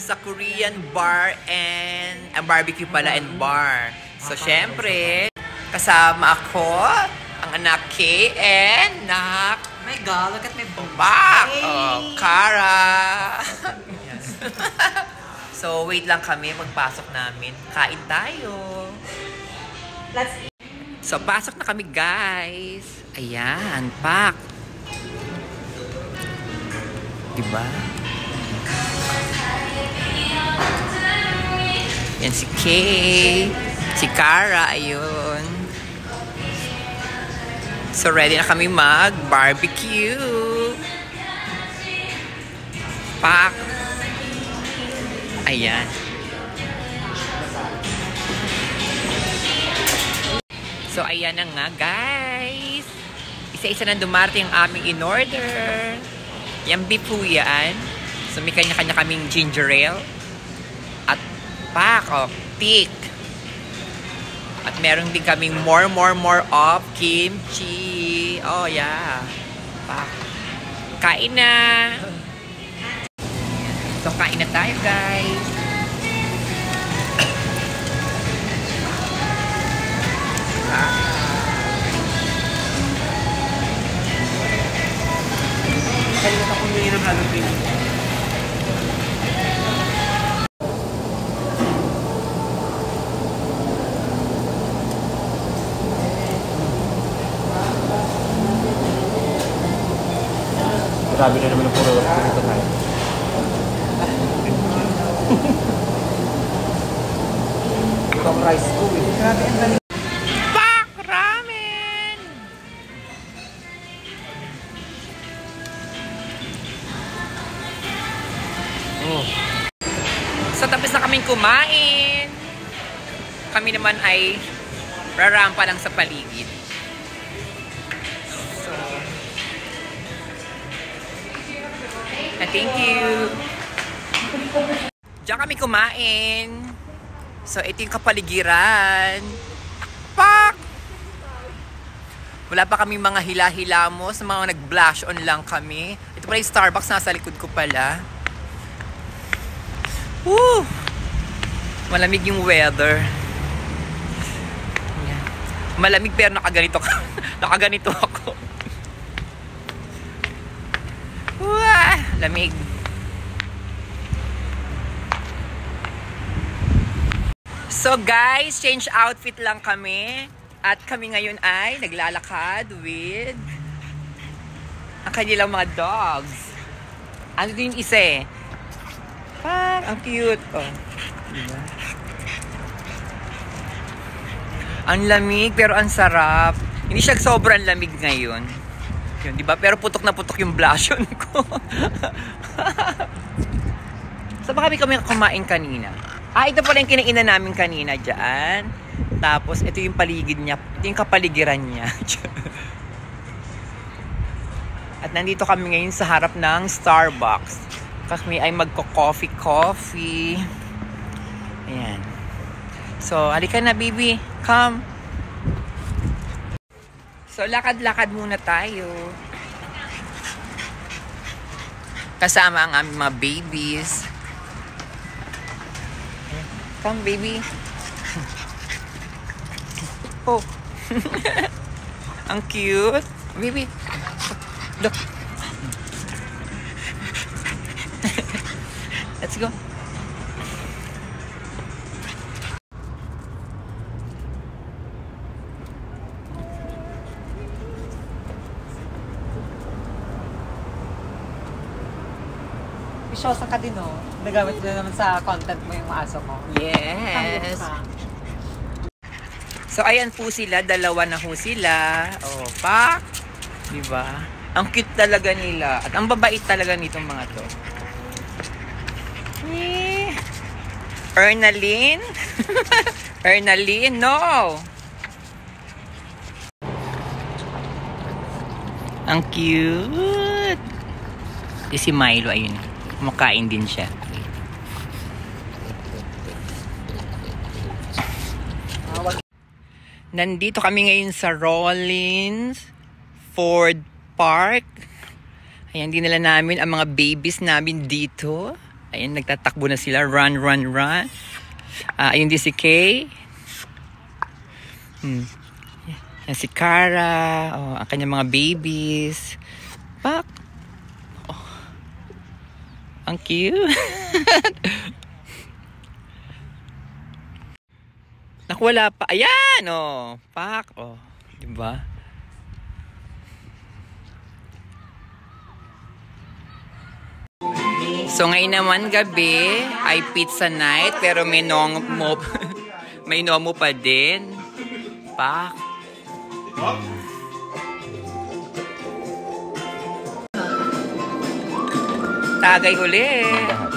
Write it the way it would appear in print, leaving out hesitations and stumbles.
sa Korean bar and barbecue pala and bar. So, syempre, kasama ako, ang anak Kay and anak... Oh my God, look at my Bak! Oh, Cara! So, wait lang kami. Pagpasok namin, kain tayo. Let's eat. So, pasok na kami, guys. Ayan, pak. Diba? Yan si Kay. Si Cara, ayun. So, ready na kami mag-barbecue. Pak. Ayan. So, ayan na nga, guys. Isa-isa na dumarating ang aming in-order. Yung beef po yan. So, may kanya-kanya kaming ginger ale. At pak, oh, thick. At meron din kaming more of kimchi. Oh, yeah. Pak. Kain na. So, kain na tayo, guys. Kalimutan ko nyo ng Halloween. Grabe na naman ang puro dito tayo. Ito ang rice ko eh. Grabe ang dali. Pak! Ramen! Oh. So, tapos na kaming kumain. Kami naman ay rarampa lang sa paligid. So, thank you. Diyan kami kumain. So, ito yung kapaligiran. Pak! Wala pa kami mga hila-hilamos. Mga nag-blush on lang kami. Ito pala yung Starbucks. Nasa likod ko pala. Woo! Malamig yung weather. Ayan. Malamig pero nakaganito ka. Nakaganito ako. Wah! Lamig. So guys, change outfit lang kami. At kami ngayon ay naglalakad with ang kanilang mga dogs. Ano din yung isa eh? Pak, ang cute. Oh. Diba? Ang lamig pero ang sarap. Hindi siya sobrang lamig ngayon. Yun, diba? Pero putok na putok yung blushon ko. So baka kami kumain kanina. Ito pala yung kinainan namin kanina dyan. Tapos, ito yung paligid niya. Ito yung kapaligiran niya. At nandito kami ngayon sa harap ng Starbucks. Kasi ay magko-coffee. Ayan. So, halika na, baby. Come. So, lakad-lakad muna tayo. Kasama ang aming mga babies. Come, baby. Oh. Ang cute. Baby. Look. Let's go. Isyosa ka din, oh. Nagamit na naman sa content mo yung aso mo. Yes. So, ayan po sila. Dalawa na po sila. Oh, pak. Diba? Ang cute talaga nila. At ang babait talaga nitong mga to. Ernaline? Ernaline? No! Ang cute. Si Milo, ayun. Kumakain din siya. Nandito kami ngayon sa Rollins Ford Park. Ayan, dinala namin ang mga babies namin dito. Ayun, nagtatakbo na sila. Run, run, run. Ayun din si Kay. Yan si Cara. Oh, ang kanyang mga babies. Pak. Oh, ang cute. Naku, wala pa. Ayan, oh. Pak. Oh, diba? So ngayon naman gabi ay pizza night pero may nomo may nomo pa din. Pak. Tagay ulit.